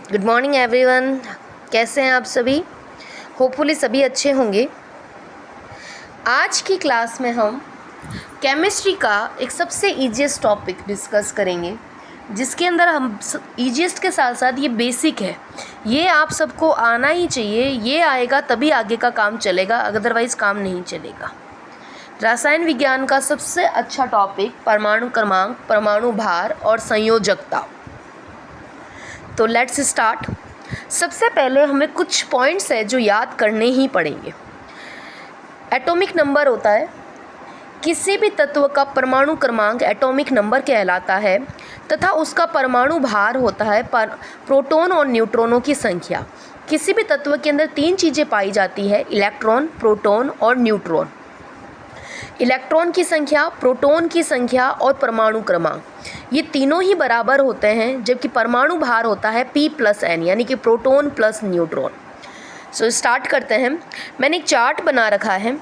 Good morning everyone. कैसे हैं आप सभी? होपफुली सभी अच्छे होंगे। आज की क्लास में हम केमिस्ट्री का एक सबसे ईजीएस्ट टॉपिक डिस्कस करेंगे, जिसके अंदर हम ईजीएस्ट के साथ साथ ये बेसिक है, ये आप सबको आना ही चाहिए। ये आएगा तभी आगे का काम चलेगा, अदरवाइज़ काम नहीं चलेगा। रसायन विज्ञान का सबसे अच्छा टॉपिक परमाणु क्रमांक, परमाणु भार और संयोजकता। तो लेट्स स्टार्ट। सबसे पहले हमें कुछ पॉइंट्स है जो याद करने ही पड़ेंगे। एटॉमिक नंबर होता है, किसी भी तत्व का परमाणु क्रमांक एटॉमिक नंबर कहलाता है, तथा उसका परमाणु भार होता है प्रोटॉन और न्यूट्रॉनों की संख्या। किसी भी तत्व के अंदर तीन चीज़ें पाई जाती है, इलेक्ट्रॉन, प्रोटॉन और न्यूट्रॉन। इलेक्ट्रॉन की संख्या, प्रोटॉन की संख्या और परमाणु क्रमांक, ये तीनों ही बराबर होते हैं, जबकि परमाणु भार होता है P+N, यानी कि proton plus neutron. So start करते हैं। मैंने एक चार्ट बना रखा है,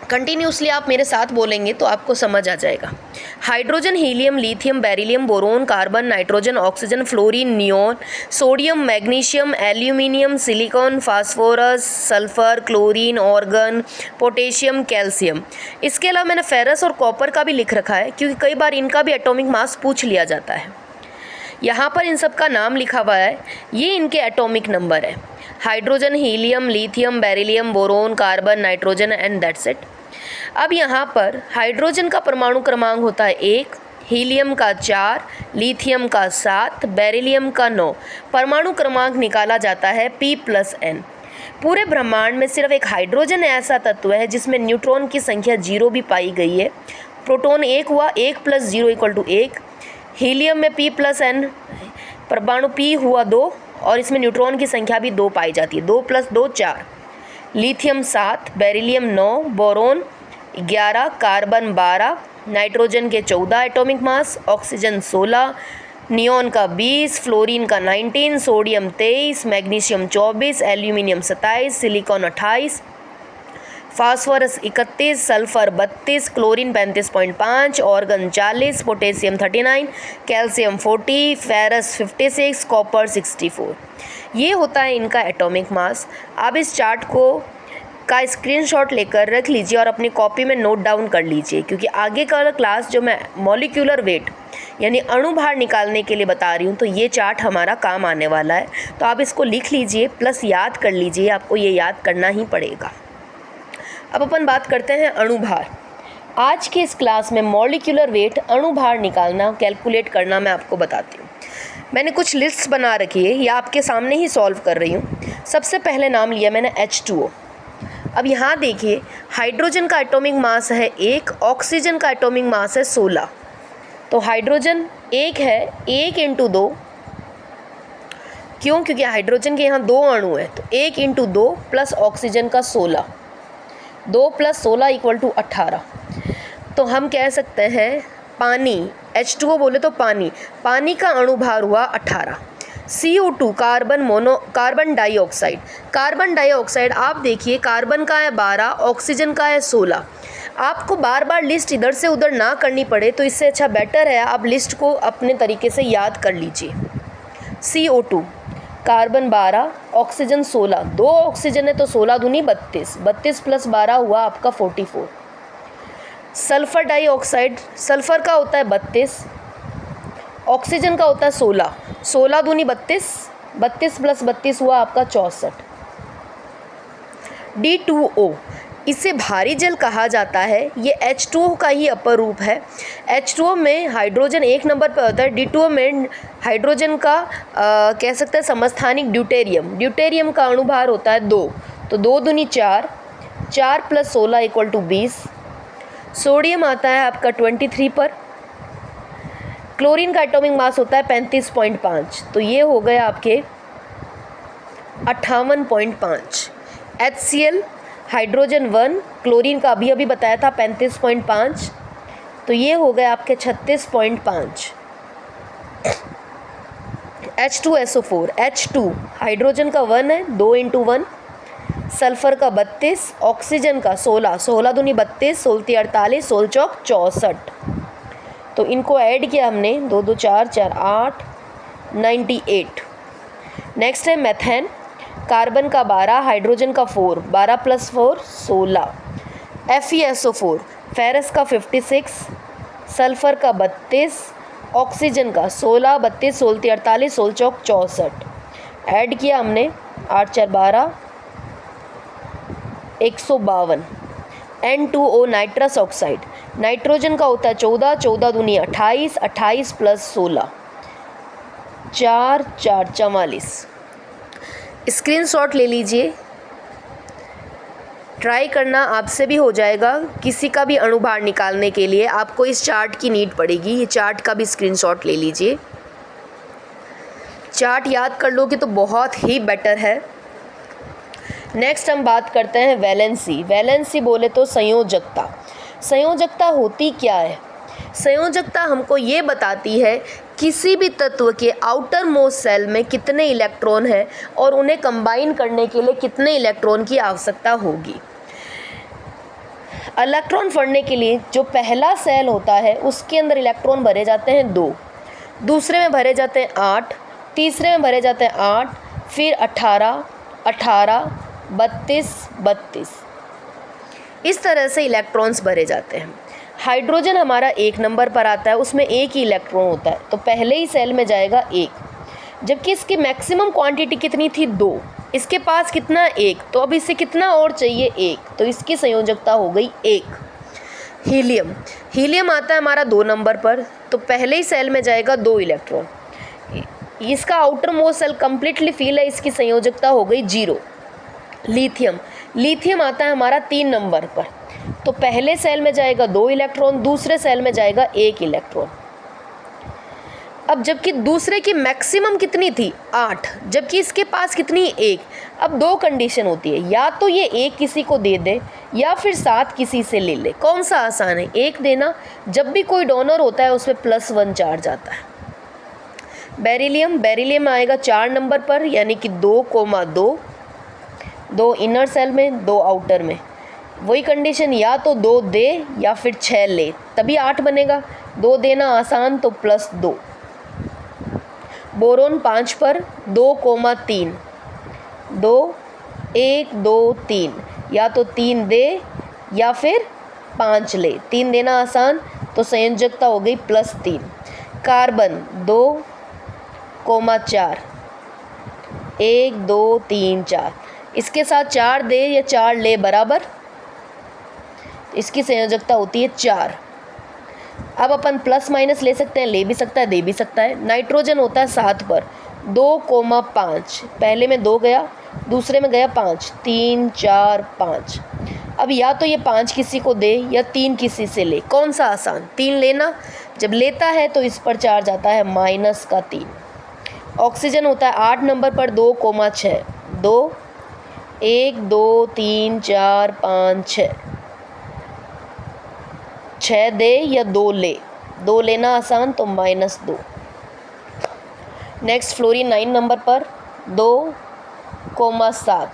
कंटिन्यूसली आप मेरे साथ बोलेंगे तो आपको समझ आ जाएगा। Hydrogen, helium, lithium, beryllium, boron, carbon, nitrogen, oxygen, fluorine, neon, sodium, magnesium, aluminium, silicon, phosphorus, sulphur, chlorine, organ, potassium, calcium. इसके अलावा मैंने फेरस और कॉपर का भी लिख रखा है, क्योंकि कई बार इनका भी एटॉमिक मास पूछ लिया जाता है। यहाँ पर इन सब का नाम लिखा हुआ है, ये इनके एटॉमिक नंबर है। Hydrogen, helium, lithium, beryllium, boron, carbon, nitrogen and that's it. अब यहाँ पर हाइड्रोजन का परमाणु क्रमांक होता है 1, हीलियम का 4, लिथियम का 7, बेरिलियम का 9। परमाणु क्रमांक निकाला जाता है P+N। पूरे ब्रह्मांड में सिर्फ एक हाइड्रोजन ऐसा तत्व है जिसमें न्यूट्रॉन की संख्या 0 भी पाई गई है। प्रोटॉन 1 हुआ, 1 + 0 = 1। हीलियम में P+N, परमाणु P हुआ 2, और इसमें न्यूट्रॉन की संख्या भी 2 पाई जाती है। 2 + 2 4। Lithium 7, beryllium 9, boron 11, carbon 12, nitrogen के 14 एटॉमिक मास, ऑक्सीजन 16, नियोन का 20, फ्लोरीन का 19, sodium 23, magnesium 24, aluminium 27, silicon 28, phosphorus 31, sulphur 32, chlorine 35.5, organ 40, potassium 39, calcium 40, ferrous 56, copper 64। ये होता है इनका एटॉमिक मास। आप इस चार्ट का स्क्रीनशॉट लेकर रख लीजिए और अपनी कॉपी में नोट डाउन कर लीजिए, क्योंकि आगे का क्लास जो मैं मॉलिक्यूलर वेट यानी अणु भार निकालने के लिए बता रही हूँ, तो ये चार्ट हमारा काम आने वाला है। तो आप इसको लिख लीजिए प्लस याद कर लीजिए, आपको ये याद करना ही पड़ेगा। अब अपन बात करते हैं अणु भार। आज के इस क्लास में मॉलिक्यूलर वेट, अणु भार निकालना, कैलकुलेट करना मैं आपको बताती हूँ। मैंने कुछ लिस्ट्स बना रखी है, या आपके सामने ही सॉल्व कर रही हूँ। सबसे पहले नाम लिया मैंने H2O। अब यहाँ देखिए, हाइड्रोजन का एटॉमिक मास है 1, ऑक्सीजन का एटॉमिक मास है 16। तो हाइड्रोजन 1 है, 1 × 2। क्यों? क्योंकि हाइड्रोजन के यहाँ 2 अणु हैं, तो 1 × 2 प्लस ऑक्सीजन का 16। 2 + 16 = 18। तो हम कह सकते हैं पानी, H2O बोले तो पानी का अणु भार हुआ 18। CO2 कार्बन डाइऑक्साइड आप देखिए, कार्बन का है 12, ऑक्सीजन का है 16। आपको बार बार लिस्ट इधर से उधर ना करनी पड़े, तो इससे अच्छा बेटर है आप लिस्ट को अपने तरीके से याद कर लीजिए। CO2 कार्बन 12, ऑक्सीजन 16, 2 ऑक्सीजन है तो 16 दूनी 32, 32 + 12 हुआ आपका 44। सल्फर डाइऑक्साइड, सल्फर का होता है 32, ऑक्सीजन का होता है 16, 16 दूनी 32, 32 + 32 हुआ आपका 64। D2O, इसे भारी जल कहा जाता है। ये H2O का ही अपर रूप है। H2O में हाइड्रोजन 1 नंबर पर होता है। D2O में हाइड्रोजन का कह सकते हैं समस्थानिक ड्यूटेरियम का अणुभार होता है 2, तो 2 दूनी 4, 4 + 16 = 20। सोडियम आता है आपका 23 पर। क्लोरीन का एटॉमिक मास होता है 35.5, तो ये हो गए आपके 58.5। HCl हाइड्रोजन 1, क्लोरीन का अभी बताया था 35.5, तो ये हो गए आपके 36.5। H2SO4, H2 हाइड्रोजन का 1 है, 2 × 1, सल्फर का 32, ऑक्सीजन का 16, 16 दूनी 32, 16 48, 16 चौक 64। तो इनको ऐड किया हमने, 2 2 4 4 8, 98। नेक्स्ट है मेथेन, कार्बन का 12, हाइड्रोजन का 4, 12 + 4 16। FeSO4, फेरस का 56, सल्फर का 32, ऑक्सीजन का 16, 32 16 48, 16 चौक 64। ऐड किया हमने 8 4 12, 152। N2O नाइट्रस ऑक्साइड, नाइट्रोजन का होता है 14, 14 दूनी 28, 28 + 16 4 4 44। स्क्रीनशॉट ले लीजिए, ट्राई करना, आपसे भी हो जाएगा। किसी का भी अणुभार निकालने के लिए आपको इस चार्ट की नीड पड़ेगी। ये चार्ट का भी स्क्रीनशॉट ले लीजिए। चार्ट याद कर लोगे तो बहुत ही बेटर है। नेक्स्ट हम बात करते हैं वैलेंसी। वैलेंसी बोले तो संयोजकता। संयोजकता होती क्या है? संयोजकता हमको ये बताती है किसी भी तत्व के आउटर मोस्ट सेल में कितने इलेक्ट्रॉन हैं और उन्हें कंबाइन करने के लिए कितने इलेक्ट्रॉन की आवश्यकता होगी। इलेक्ट्रॉन भरने के लिए जो पहला सेल होता है उसके अंदर इलेक्ट्रॉन भरे जाते हैं 2, दूसरे में भरे जाते हैं 8, तीसरे में भरे जाते हैं 8, फिर 18, 18, 32, 32। इस तरह से इलेक्ट्रॉन्स भरे जाते हैं। हाइड्रोजन हमारा 1 नंबर पर आता है, उसमें एक ही इलेक्ट्रॉन होता है, तो पहले ही सेल में जाएगा 1, जबकि इसकी मैक्सिमम क्वांटिटी कितनी थी 2, इसके पास कितना 1, तो अब इसे कितना और चाहिए 1, तो इसकी संयोजकता हो गई 1। हीलियम, हीलियम आता है हमारा 2 नंबर पर, तो पहले ही सेल में जाएगा 2 इलेक्ट्रॉन, इसका outer most shell completely fill है, इसकी संयोजकता हो गई 0। लिथियम, लिथियम आता है हमारा 3 नंबर पर, तो पहले सेल में जाएगा 2 इलेक्ट्रॉन, दूसरे सेल में जाएगा 1 इलेक्ट्रॉन। अब जबकि दूसरे की मैक्सिमम कितनी थी 8, जबकि इसके पास कितनी 1। अब 2 कंडीशन होती है, या तो ये 1 किसी को दे दे या फिर 7 किसी से ले ले। कौन सा आसान है? 1 देना। जब भी कोई डोनर होता है उसमें +1 चार्ज आता है। बेरिलियम, बेरिलियम आएगा 4 नंबर पर, यानी कि 2,2, 2 इनर सेल में 2 आउटर में। वही कंडीशन, या तो 2 दे या फिर 6 ले, तभी 8 बनेगा। 2 देना आसान तो +2। बोरोन 5 पर 2,3, 2 1 2 3, या तो 3 दे या फिर 5 ले, 3 देना आसान तो संयोजकता हो गई +3। कार्बन 2,4, 1 2 3 4, इसके साथ 4 दे या 4 ले बराबर, इसकी संयोजकता होती है 4। अब अपन प्लस माइनस ले सकते हैं, ले भी सकता है, दे भी सकता है। नाइट्रोजन होता है 7 पर, 2,5, पहले में 2 गया, दूसरे में गया 5, 3 4 5। अब या तो ये 5 किसी को दे या 3 किसी से ले, कौन सा आसान? 3 लेना। जब लेता है तो इस पर चार्ज आता है -3। ऑक्सीजन होता है 8 नंबर पर, 2,6, 2 1 2 3 4 5 6, 6 दे या 2 ले, 2 लेना आसान तो -2। नेक्स्ट फ्लोरीन 9 नंबर पर, 2,7,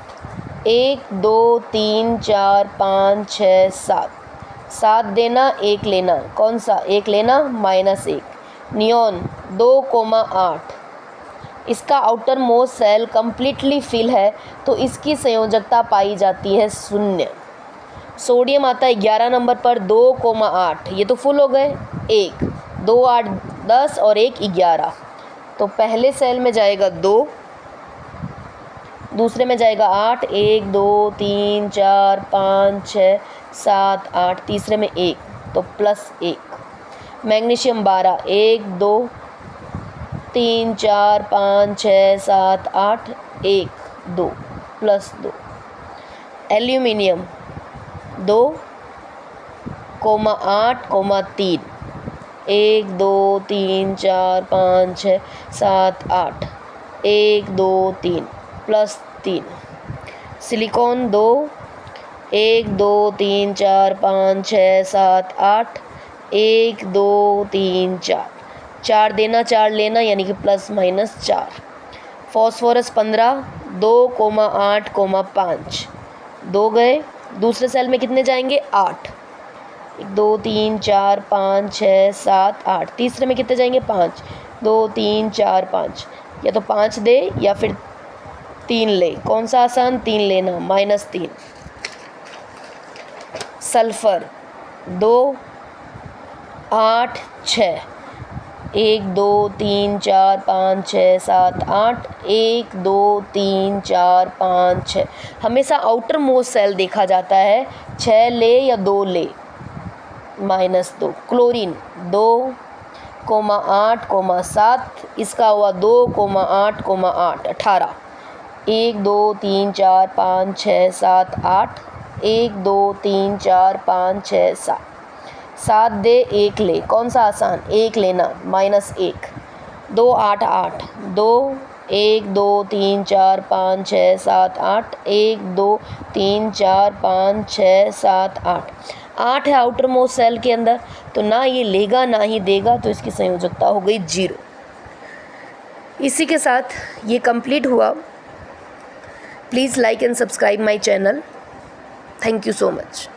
1 2 3 4 5 6 7, 7 देना 1 लेना, कौन सा 1 लेना? -1। नियॉन 2,8, इसका outer most shell completely fill है, तो इसकी संयोजकता पाई जाती है 0। सोडियम आता है 11 नंबर पर, 2,8, ये तो फुल हो गए, 1 2 8 10 और 1 11, तो पहले सेल में जाएगा 2, दूसरे में जाएगा 8, 1 2 3 4 5 6 7 8, तीसरे में 1, तो +1। मैग्नीशियम 12, 1 2 3 4 5 6 7 8, 1 2 +2। एल्यूमिनियम 2,8,3, 1 2 3 4 5 6 7 8, 1 2 3 +3। सिलिकॉन 2, 1 2 3 4 5 6 7 8, 1 2 3 4, 4 देना 4 लेना, यानी कि ±4। फॉस्फोरस 15, 2,8,5, 2 गए, दूसरे सेल में कितने जाएंगे? 8, 1 2 3 4 5 6 7 8, तीसरे में कितने जाएंगे? 5, 2 3 4 5, या तो 5 दे या फिर 3 ले, कौन सा आसान, 3 लेना, -3। सल्फ़र 2 8 6, 1 2 3 4 5 6 7 8, 1 2 3 4 5 6, हमेशा आउटर मोस्ट सेल देखा जाता है, 6 ले या 2 ले, -2। क्लोरीन 2 8 7, इसका हुआ 2 8 8, 18। 1 2 3 4 5 6 7 8, 1 2 3 4 5 6 7, 7 दे 1 ले, कौन सा आसान, 1 लेना, -1। 2 8 8, 2 1 2 3 4 5 6 7 8, 1 2 3 4 5 6 7 8, 8 है आउटर मोस्ट सेल के अंदर, तो ना ये लेगा ना ही देगा, तो इसकी संयोजकता हो गई 0। इसी के साथ ये कंप्लीट हुआ। Please like and subscribe my channel. Thank you so much.